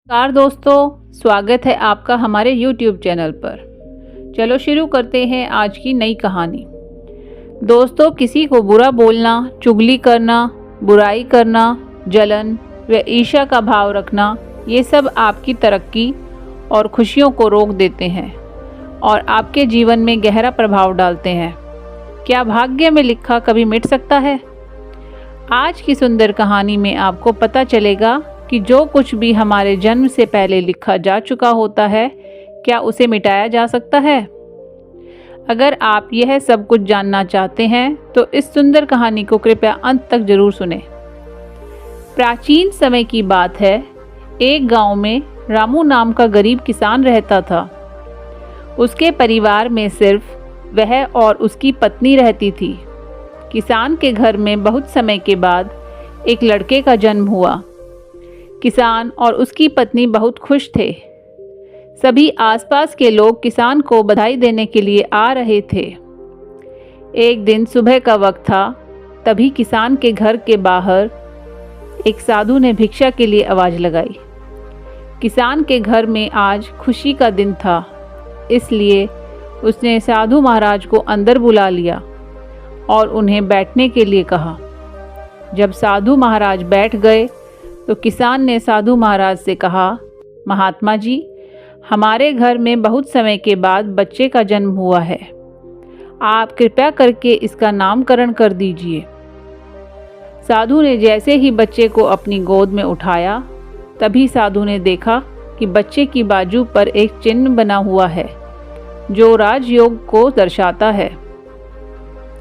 नमस्कार दोस्तों, स्वागत है आपका हमारे YouTube चैनल पर। चलो शुरू करते हैं आज की नई कहानी। दोस्तों, किसी को बुरा बोलना, चुगली करना, बुराई करना, जलन व ईर्ष्या का भाव रखना, ये सब आपकी तरक्की और खुशियों को रोक देते हैं और आपके जीवन में गहरा प्रभाव डालते हैं। क्या भाग्य में लिखा कभी मिट सकता है? आज की सुंदर कहानी में आपको पता चलेगा कि जो कुछ भी हमारे जन्म से पहले लिखा जा चुका होता है, क्या उसे मिटाया जा सकता है? अगर आप यह सब कुछ जानना चाहते हैं तो इस सुंदर कहानी को कृपया अंत तक जरूर सुनें। प्राचीन समय की बात है। एक गांव में रामू नाम का गरीब किसान रहता था। उसके परिवार में सिर्फ वह और उसकी पत्नी रहती थी। किसान के घर में बहुत समय के बाद एक लड़के का जन्म हुआ। किसान और उसकी पत्नी बहुत खुश थे। सभी आसपास के लोग किसान को बधाई देने के लिए आ रहे थे। एक दिन सुबह का वक्त था, तभी किसान के घर के बाहर एक साधु ने भिक्षा के लिए आवाज़ लगाई। किसान के घर में आज खुशी का दिन था, इसलिए उसने साधु महाराज को अंदर बुला लिया और उन्हें बैठने के लिए कहा। जब साधु महाराज बैठ गए तो किसान ने साधु महाराज से कहा, महात्मा जी, हमारे घर में बहुत समय के बाद बच्चे का जन्म हुआ है। आप कृपया करके इसका नामकरण कर दीजिए। साधु ने जैसे ही बच्चे को अपनी गोद में उठाया, तभी साधु ने देखा कि बच्चे की बाजू पर एक चिन्ह बना हुआ है जो राजयोग को दर्शाता है।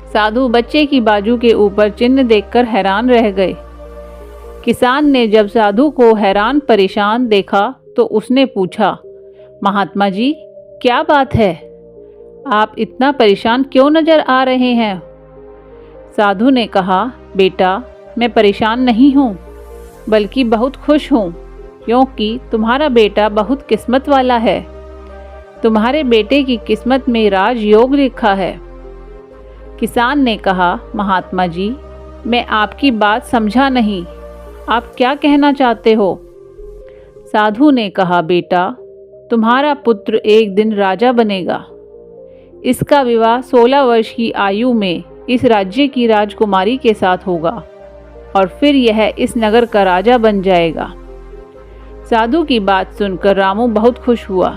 साधु बच्चे की बाजू के ऊपर चिन्ह देखकर हैरान रह गए। किसान ने जब साधु को हैरान परेशान देखा तो उसने पूछा, महात्मा जी, क्या बात है? आप इतना परेशान क्यों नजर आ रहे हैं? साधु ने कहा, बेटा, मैं परेशान नहीं हूँ, बल्कि बहुत खुश हूँ, क्योंकि तुम्हारा बेटा बहुत किस्मत वाला है। तुम्हारे बेटे की किस्मत में राजयोग लिखा है। किसान ने कहा, महात्मा जी, मैं आपकी बात समझा नहीं, आप क्या कहना चाहते हो? साधु ने कहा, बेटा, तुम्हारा पुत्र एक दिन राजा बनेगा। इसका विवाह 16 वर्ष की आयु में इस राज्य की राजकुमारी के साथ होगा और फिर यह इस नगर का राजा बन जाएगा। साधु की बात सुनकर रामू बहुत खुश हुआ।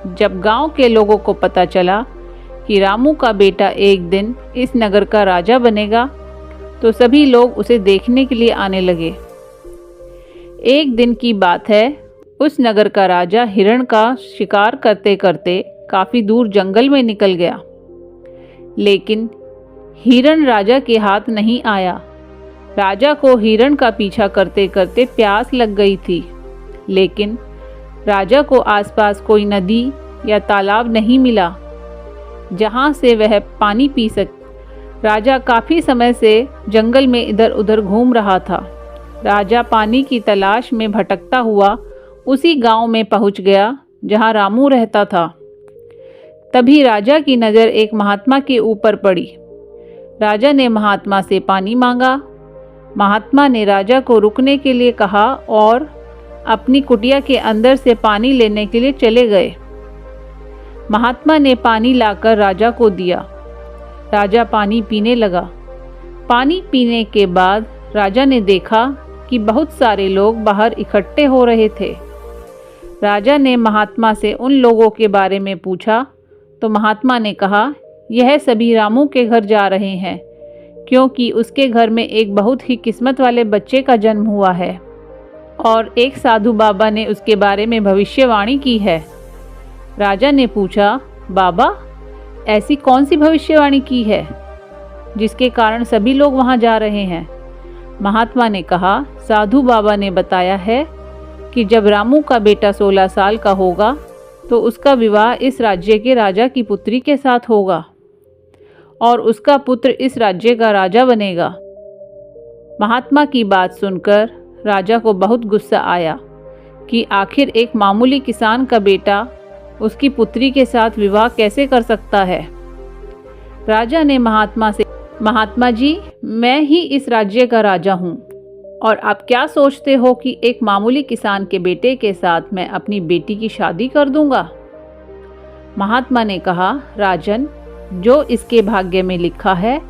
जब गांव के लोगों को पता चला कि रामू का बेटा एक दिन इस नगर का राजा बनेगा, तो सभी लोग उसे देखने के लिए आने लगे। एक दिन की बात है, उस नगर का राजा हिरण का शिकार करते करते काफ़ी दूर जंगल में निकल गया, लेकिन हिरण राजा के हाथ नहीं आया। राजा को हिरण का पीछा करते करते प्यास लग गई थी, लेकिन राजा को आसपास कोई नदी या तालाब नहीं मिला जहाँ से वह पानी पी सके। राजा काफ़ी समय से जंगल में इधर उधर घूम रहा था। राजा पानी की तलाश में भटकता हुआ उसी गांव में पहुंच गया जहां रामू रहता था। तभी राजा की नज़र एक महात्मा के ऊपर पड़ी। राजा ने महात्मा से पानी मांगा। महात्मा ने राजा को रुकने के लिए कहा और अपनी कुटिया के अंदर से पानी लेने के लिए चले गए। महात्मा ने पानी लाकर राजा को दिया। राजा पानी पीने लगा। पानी पीने के बाद राजा ने देखा कि बहुत सारे लोग बाहर इकट्ठे हो रहे थे। राजा ने महात्मा से उन लोगों के बारे में पूछा तो महात्मा ने कहा, यह सभी रामू के घर जा रहे हैं, क्योंकि उसके घर में एक बहुत ही किस्मत वाले बच्चे का जन्म हुआ है और एक साधु बाबा ने उसके बारे में भविष्यवाणी की है। राजा ने पूछा, बाबा, ऐसी कौन सी भविष्यवाणी की है जिसके कारण सभी लोग वहां जा रहे हैं? महात्मा ने कहा, साधु बाबा ने बताया है कि जब रामू का बेटा 16 साल का होगा तो उसका विवाह इस राज्य के राजा की पुत्री के साथ होगा और उसका पुत्र इस राज्य का राजा बनेगा। महात्मा की बात सुनकर राजा को बहुत गुस्सा आया कि आखिर एक मामूली किसान का बेटा उसकी पुत्री के साथ विवाह कैसे कर सकता है। राजा ने महात्मा से, महात्मा जी, मैं ही इस राज्य का राजा हूँ और आप क्या सोचते हो कि एक मामूली किसान के बेटे के साथ मैं अपनी बेटी की शादी कर दूंगा? महात्मा ने कहा, राजन, जो इसके भाग्य में लिखा है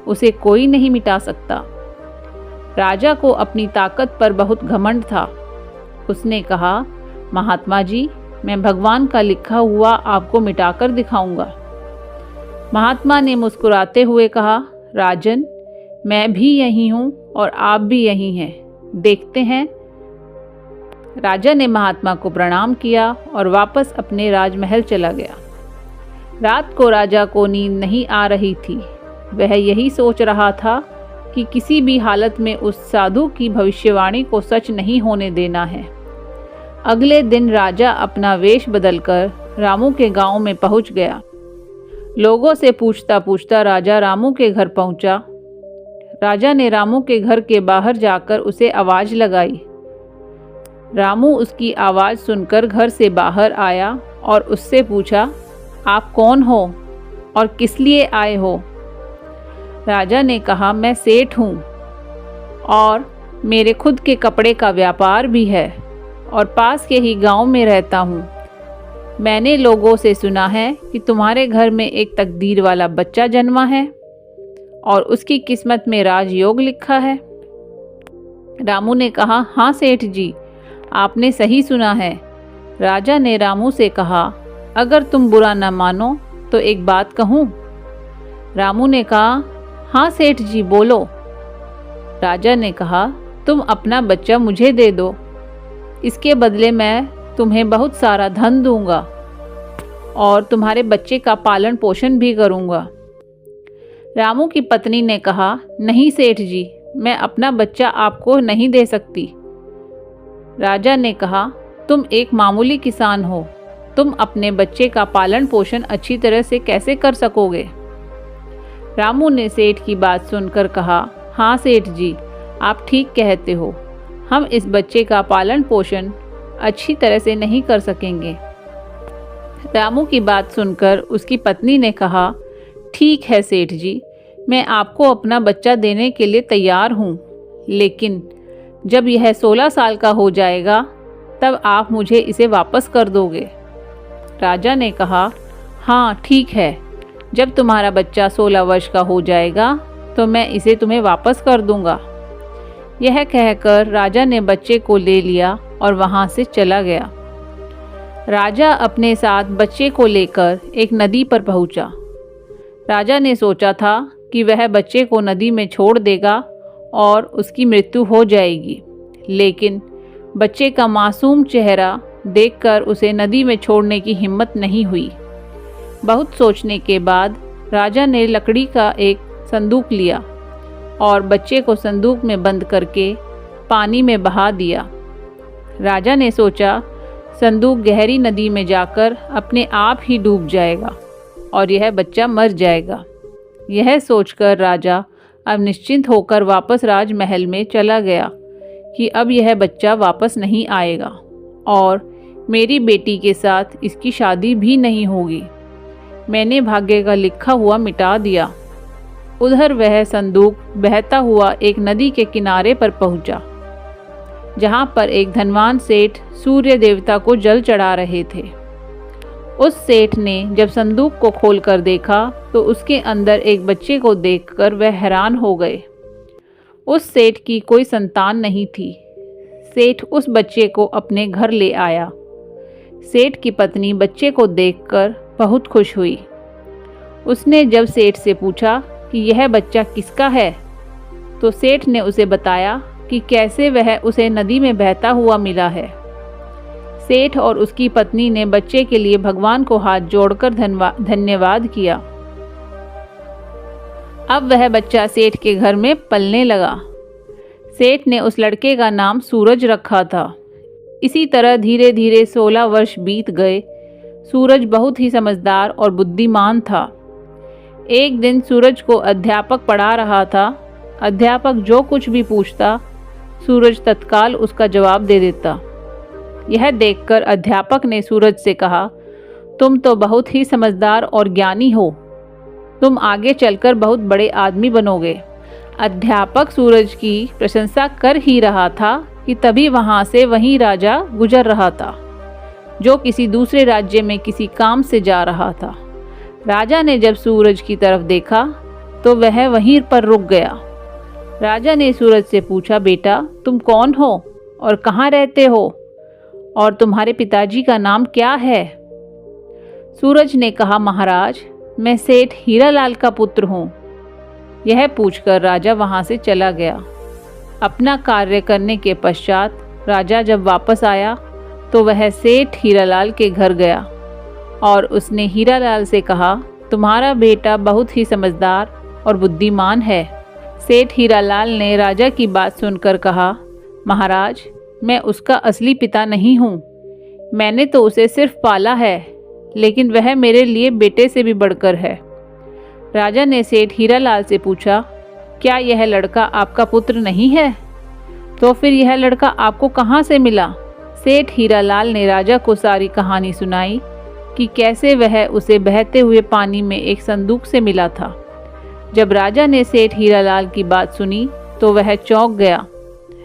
उसे कोई नहीं मिटा सकता। राजा को अपनी ताकत पर बहुत घमंड था। उसने कहा, महात्मा जी, मैं भगवान का लिखा हुआ आपको मिटाकर दिखाऊंगा। महात्मा ने मुस्कुराते हुए कहा, राजन, मैं भी यही हूँ और आप भी यही हैं, देखते हैं। राजा ने महात्मा को प्रणाम किया और वापस अपने राजमहल चला गया। रात को राजा को नींद नहीं आ रही थी। वह यही सोच रहा था कि किसी भी हालत में उस साधु की भविष्यवाणी को सच नहीं होने देना है। अगले दिन राजा अपना वेश बदलकर रामू के गांव में पहुंच गया। लोगों से पूछता पूछता राजा रामू के घर पहुंचा। राजा ने रामू के घर के बाहर जाकर उसे आवाज़ लगाई। रामू उसकी आवाज़ सुनकर घर से बाहर आया और उससे पूछा, आप कौन हो और किस लिए आए हो? राजा ने कहा, मैं सेठ हूँ और मेरे खुद के कपड़े का व्यापार भी है और पास के ही गांव में रहता हूँ। मैंने लोगों से सुना है कि तुम्हारे घर में एक तकदीर वाला बच्चा जन्मा है और उसकी किस्मत में राजयोग लिखा है। रामू ने कहा, हाँ सेठ जी, आपने सही सुना है। राजा ने रामू से कहा, अगर तुम बुरा न मानो तो एक बात कहूँ? रामू ने कहा, हाँ सेठ जी, बोलो। राजा ने कहा, तुम अपना बच्चा मुझे दे दो, इसके बदले मैं तुम्हें बहुत सारा धन दूंगा और तुम्हारे बच्चे का पालन पोषण भी करूंगा। रामू की पत्नी ने कहा, नहीं सेठ जी, मैं अपना बच्चा आपको नहीं दे सकती। राजा ने कहा, तुम एक मामूली किसान हो, तुम अपने बच्चे का पालन पोषण अच्छी तरह से कैसे कर सकोगे? रामू ने सेठ की बात सुनकर कहा, हाँ सेठ जी, आप ठीक कहते हो, हम इस बच्चे का पालन पोषण अच्छी तरह से नहीं कर सकेंगे। रामू की बात सुनकर उसकी पत्नी ने कहा, ठीक है सेठ जी, मैं आपको अपना बच्चा देने के लिए तैयार हूँ, लेकिन जब यह 16 साल का हो जाएगा तब आप मुझे इसे वापस कर दोगे। राजा ने कहा, हाँ ठीक है, जब तुम्हारा बच्चा 16 वर्ष का हो जाएगा तो मैं इसे तुम्हें वापस कर दूंगा। यह कहकर राजा ने बच्चे को ले लिया और वहाँ से चला गया। राजा अपने साथ बच्चे को लेकर एक नदी पर पहुँचा। राजा ने सोचा था कि वह बच्चे को नदी में छोड़ देगा और उसकी मृत्यु हो जाएगी, लेकिन बच्चे का मासूम चेहरा देखकर उसे नदी में छोड़ने की हिम्मत नहीं हुई। बहुत सोचने के बाद राजा ने लकड़ी का एक संदूक लिया और बच्चे को संदूक में बंद करके पानी में बहा दिया। राजा ने सोचा, संदूक गहरी नदी में जाकर अपने आप ही डूब जाएगा और यह बच्चा मर जाएगा। यह सोचकर राजा अब निश्चिंत होकर वापस राजमहल में चला गया कि अब यह बच्चा वापस नहीं आएगा और मेरी बेटी के साथ इसकी शादी भी नहीं होगी। मैंने भाग्य का लिखा हुआ मिटा दिया। उधर वह संदूक बहता हुआ एक नदी के किनारे पर पहुंचा, जहां पर एक धनवान सेठ सूर्य देवता को जल चढ़ा रहे थे। उस सेठ ने जब संदूक को खोलकर देखा तो उसके अंदर एक बच्चे को देखकर वह हैरान हो गए। उस सेठ की कोई संतान नहीं थी। सेठ उस बच्चे को अपने घर ले आया। सेठ की पत्नी बच्चे को देखकर बहुत खुश हुई। उसने जब सेठ से पूछा कि यह बच्चा किसका है, तो सेठ ने उसे बताया कि कैसे वह उसे नदी में बहता हुआ मिला है। सेठ और उसकी पत्नी ने बच्चे के लिए भगवान को हाथ जोड़कर धन्यवाद किया। अब वह बच्चा सेठ के घर में पलने लगा। सेठ ने उस लड़के का नाम सूरज रखा था। इसी तरह धीरे धीरे 16 वर्ष बीत गए। सूरज बहुत ही समझदार और बुद्धिमान था। एक दिन सूरज को अध्यापक पढ़ा रहा था। अध्यापक जो कुछ भी पूछता, सूरज तत्काल उसका जवाब दे देता। यह देखकर अध्यापक ने सूरज से कहा, तुम तो बहुत ही समझदार और ज्ञानी हो। तुम आगे चलकर बहुत बड़े आदमी बनोगे। अध्यापक सूरज की प्रशंसा कर ही रहा था कि तभी वहां से वही राजा गुजर रहा था, जो किसी दूसरे राज्य में किसी काम से जा रहा था। राजा ने जब सूरज की तरफ देखा तो वह वहीं पर रुक गया। राजा ने सूरज से पूछा, बेटा तुम कौन हो और कहाँ रहते हो और तुम्हारे पिताजी का नाम क्या है? सूरज ने कहा, महाराज मैं सेठ हीरालाल का पुत्र हूँ। यह पूछकर राजा वहाँ से चला गया। अपना कार्य करने के पश्चात राजा जब वापस आया तो वह सेठ हीरालाल के घर गया और उसने हीरालाल से कहा, तुम्हारा बेटा बहुत ही समझदार और बुद्धिमान है। सेठ हीरालाल ने राजा की बात सुनकर कहा, महाराज मैं उसका असली पिता नहीं हूँ। मैंने तो उसे सिर्फ पाला है, लेकिन वह मेरे लिए बेटे से भी बढ़कर है। राजा ने सेठ हीरालाल से पूछा, क्या यह लड़का आपका पुत्र नहीं है? तो फिर यह लड़का आपको कहाँ से मिला? सेठ हीरालाल ने राजा को सारी कहानी सुनाई कि कैसे वह उसे बहते हुए पानी में एक संदूक से मिला था। जब राजा ने सेठ हीरालाल की बात सुनी तो वह चौंक गया।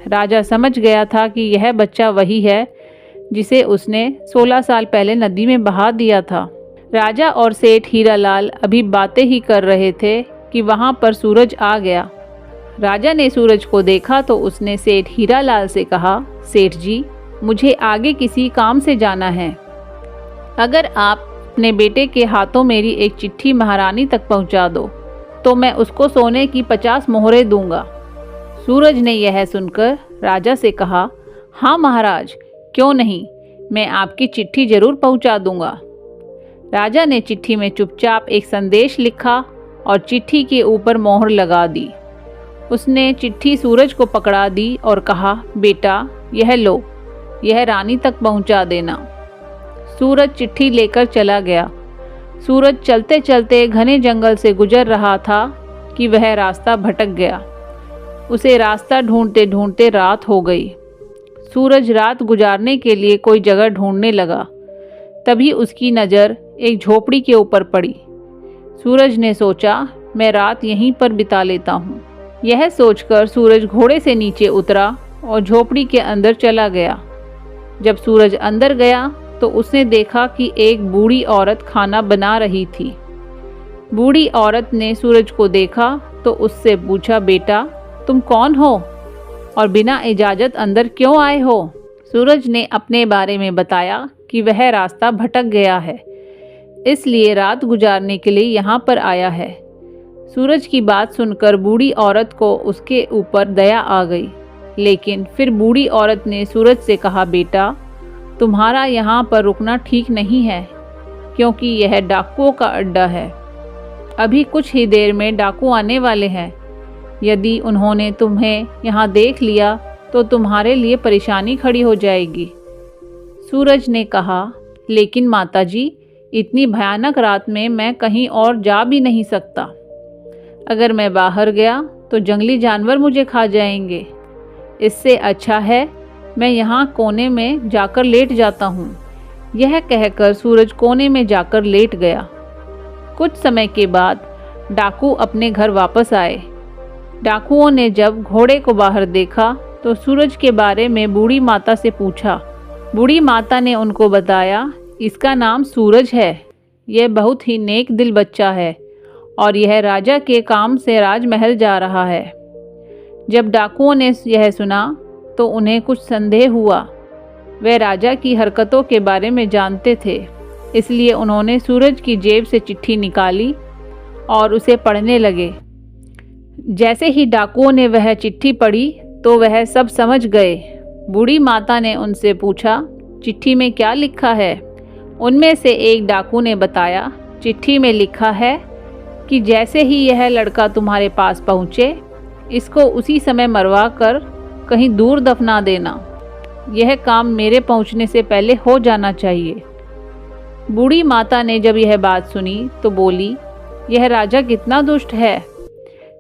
राजा समझ गया था कि यह बच्चा वही है जिसे उसने 16 साल पहले नदी में बहा दिया था। राजा और सेठ हीरालाल अभी बातें ही कर रहे थे कि वहां पर सूरज आ गया। राजा ने सूरज को देखा तो उसने सेठ हीरालाल से कहा, सेठ जी मुझे आगे किसी काम से जाना है। अगर आप अपने बेटे के हाथों मेरी एक चिट्ठी महारानी तक पहुंचा दो तो मैं उसको सोने की 50 मोहरें दूंगा। सूरज ने यह सुनकर राजा से कहा, हाँ महाराज क्यों नहीं, मैं आपकी चिट्ठी जरूर पहुंचा दूंगा। राजा ने चिट्ठी में चुपचाप एक संदेश लिखा और चिट्ठी के ऊपर मोहर लगा दी। उसने चिट्ठी सूरज को पकड़ा दी और कहा, बेटा यह लो, यह रानी तक पहुंचा देना। सूरज चिट्ठी लेकर चला गया। सूरज चलते चलते घने जंगल से गुजर रहा था कि वह रास्ता भटक गया। उसे रास्ता ढूंढते ढूंढते रात हो गई। सूरज रात गुजारने के लिए कोई जगह ढूंढने लगा। तभी उसकी नज़र एक झोपड़ी के ऊपर पड़ी। सूरज ने सोचा, मैं रात यहीं पर बिता लेता हूँ। यह सोचकर सूरज घोड़े से नीचे उतरा और झोपड़ी के अंदर चला गया। जब सूरज अंदर गया तो उसने देखा कि एक बूढ़ी औरत खाना बना रही थी। बूढ़ी औरत ने सूरज को देखा तो उससे पूछा, बेटा तुम कौन हो और बिना इजाज़त अंदर क्यों आए हो? सूरज ने अपने बारे में बताया कि वह रास्ता भटक गया है, इसलिए रात गुजारने के लिए यहाँ पर आया है। सूरज की बात सुनकर बूढ़ी औरत को उसके ऊपर दया आ गई, लेकिन फिर बूढ़ी औरत ने सूरज से कहा, बेटा तुम्हारा यहाँ पर रुकना ठीक नहीं है, क्योंकि यह डाकुओं का अड्डा है। अभी कुछ ही देर में डाकू आने वाले हैं। यदि उन्होंने तुम्हें यहाँ देख लिया तो तुम्हारे लिए परेशानी खड़ी हो जाएगी। सूरज ने कहा, लेकिन माताजी इतनी भयानक रात में मैं कहीं और जा भी नहीं सकता। अगर मैं बाहर गया तो जंगली जानवर मुझे खा जाएंगे। इससे अच्छा है मैं यहाँ कोने में जाकर लेट जाता हूँ। यह कहकर सूरज कोने में जाकर लेट गया। कुछ समय के बाद डाकू अपने घर वापस आए। डाकुओं ने जब घोड़े को बाहर देखा तो सूरज के बारे में बूढ़ी माता से पूछा। बूढ़ी माता ने उनको बताया, इसका नाम सूरज है। यह बहुत ही नेक दिल बच्चा है और यह राजा के काम से राजमहल जा रहा है। जब डाकुओं ने यह सुना तो उन्हें कुछ संदेह हुआ। वे राजा की हरकतों के बारे में जानते थे, इसलिए उन्होंने सूरज की जेब से चिट्ठी निकाली और उसे पढ़ने लगे। जैसे ही डाकुओं ने वह चिट्ठी पढ़ी तो वह सब समझ गए। बूढ़ी माता ने उनसे पूछा, चिट्ठी में क्या लिखा है? उनमें से एक डाकू ने बताया, चिट्ठी में लिखा है कि जैसे ही यह लड़का तुम्हारे पास पहुँचे, इसको उसी समय मरवा कर कहीं दूर दफना देना। यह काम मेरे पहुँचने से पहले हो जाना चाहिए। बूढ़ी माता ने जब यह बात सुनी तो बोली, यह राजा कितना दुष्ट है,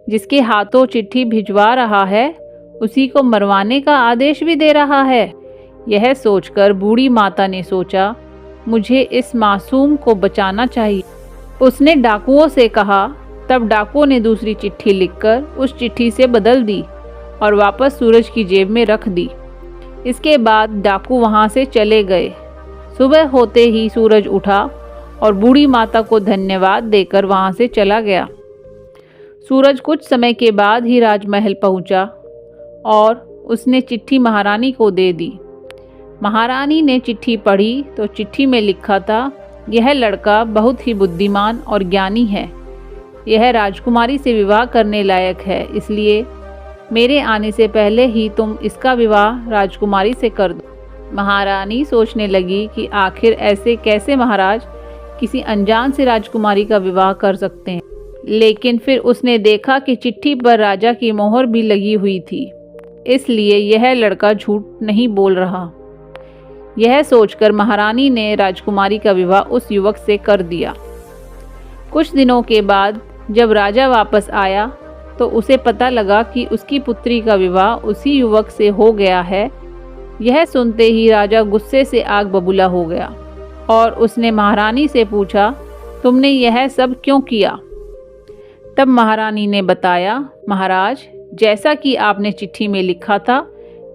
जिसके हाथों चिट्ठी भिजवा रहा है उसी को मरवाने का आदेश भी दे रहा है। यह सोचकर बूढ़ी माता ने सोचा, मुझे इस मासूम को बचाना चाहिए। उसने डाकुओं से कहा, तब डाकुओं ने दूसरी चिट्ठी लिखकर उस चिट्ठी से बदल दी और वापस सूरज की जेब में रख दी। इसके बाद डाकू वहां से चले गए। सुबह होते ही सूरज उठा और बूढ़ी माता को धन्यवाद देकर वहां से चला गया। सूरज कुछ समय के बाद ही राजमहल पहुंचा और उसने चिट्ठी महारानी को दे दी। महारानी ने चिट्ठी पढ़ी तो चिट्ठी में लिखा था, यह लड़का बहुत ही बुद्धिमान और ज्ञानी है। यह राजकुमारी से विवाह करने लायक है, इसलिए मेरे आने से पहले ही तुम इसका विवाह राजकुमारी से कर दो। महारानी सोचने लगी कि आखिर ऐसे कैसे महाराज किसी अनजान से राजकुमारी का विवाह कर सकते हैं। लेकिन फिर उसने देखा कि चिट्ठी पर राजा की मोहर भी लगी हुई थी, इसलिए यह लड़का झूठ नहीं बोल रहा। यह सोचकर महारानी ने राजकुमारी का विवाह उस युवक से कर दिया। कुछ दिनों के बाद जब राजा वापस आया तो उसे पता लगा कि उसकी पुत्री का विवाह उसी युवक से हो गया है। यह सुनते ही राजा गुस्से से आग बबूला हो गया और उसने महारानी से पूछा, तुमने यह सब क्यों किया? तब महारानी ने बताया, महाराज, जैसा कि आपने चिट्ठी में लिखा था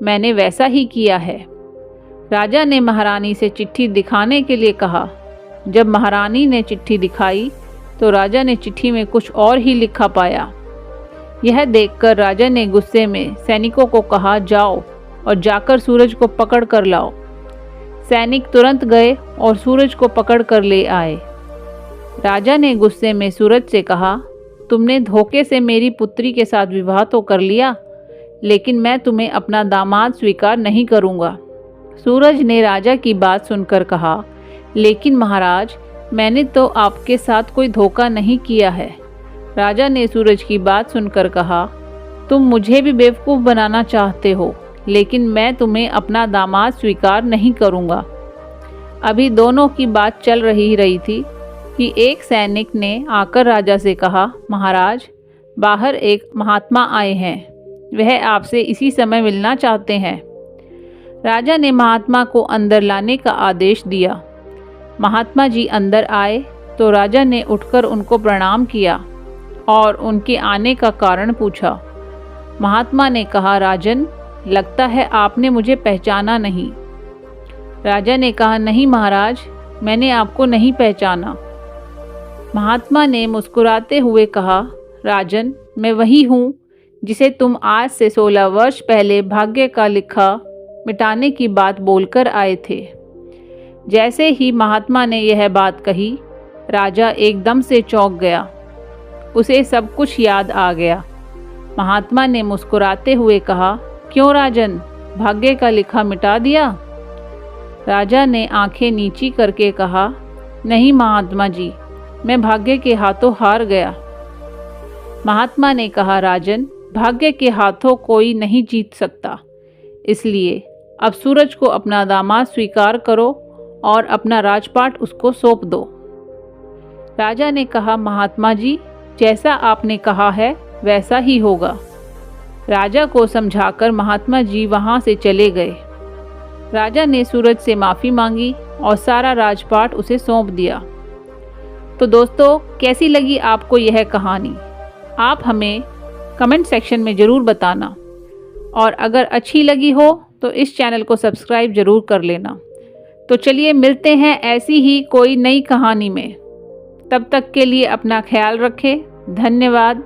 मैंने वैसा ही किया है। राजा ने महारानी से चिट्ठी दिखाने के लिए कहा। जब महारानी ने चिट्ठी दिखाई तो राजा ने चिट्ठी में कुछ और ही लिखा पाया। यह देखकर राजा ने गुस्से में सैनिकों को कहा, जाओ और जाकर सूरज को पकड़ कर लाओ। सैनिक तुरंत गए और सूरज को पकड़ कर ले आए। राजा ने गुस्से में सूरज से कहा, तुमने धोखे से मेरी पुत्री के साथ विवाह तो कर लिया, लेकिन मैं तुम्हें अपना दामाद स्वीकार नहीं करूँगा। सूरज ने राजा की बात सुनकर कहा, लेकिन महाराज, मैंने तो आपके साथ कोई धोखा नहीं किया है। राजा ने सूरज की बात सुनकर कहा, तुम मुझे भी बेवकूफ़ बनाना चाहते हो, लेकिन मैं तुम्हें अपना दामाद स्वीकार नहीं करूँगा। अभी दोनों की बात चल रही थी कि एक सैनिक ने आकर राजा से कहा, महाराज, बाहर एक महात्मा आए हैं, वह आपसे इसी समय मिलना चाहते हैं। राजा ने महात्मा को अंदर लाने का आदेश दिया। महात्मा जी अंदर आए तो राजा ने उठकर उनको प्रणाम किया और उनके आने का कारण पूछा। महात्मा ने कहा, राजन, लगता है आपने मुझे पहचाना नहीं। राजा ने कहा, नहीं महाराज, मैंने आपको नहीं पहचाना। महात्मा ने मुस्कुराते हुए कहा, राजन, मैं वही हूँ जिसे तुम आज से 16 वर्ष पहले भाग्य का लिखा मिटाने की बात बोलकर आए थे। जैसे ही महात्मा ने यह बात कही, राजा एकदम से चौंक गया। उसे सब कुछ याद आ गया। महात्मा ने मुस्कुराते हुए कहा, क्यों राजन, भाग्य का लिखा मिटा दिया? राजा ने आंखें नीची करके कहा, नहीं महात्मा जी, मैं भाग्य के हाथों हार गया। महात्मा ने कहा, राजन, भाग्य के हाथों कोई नहीं जीत सकता, इसलिए अब सूरज को अपना दामाद स्वीकार करो और अपना राजपाट उसको सौंप दो। राजा ने कहा, महात्मा जी, जैसा आपने कहा है वैसा ही होगा। राजा को समझाकर महात्मा जी वहां से चले गए। राजा ने सूरज से माफ़ी मांगी और सारा राजपाट उसे सौंप दिया। तो दोस्तों, कैसी लगी आपको यह कहानी? आप हमें कमेंट सेक्शन में ज़रूर बताना, और अगर अच्छी लगी हो तो इस चैनल को सब्सक्राइब ज़रूर कर लेना। तो चलिए मिलते हैं ऐसी ही कोई नई कहानी में। तब तक के लिए अपना ख्याल रखें। धन्यवाद।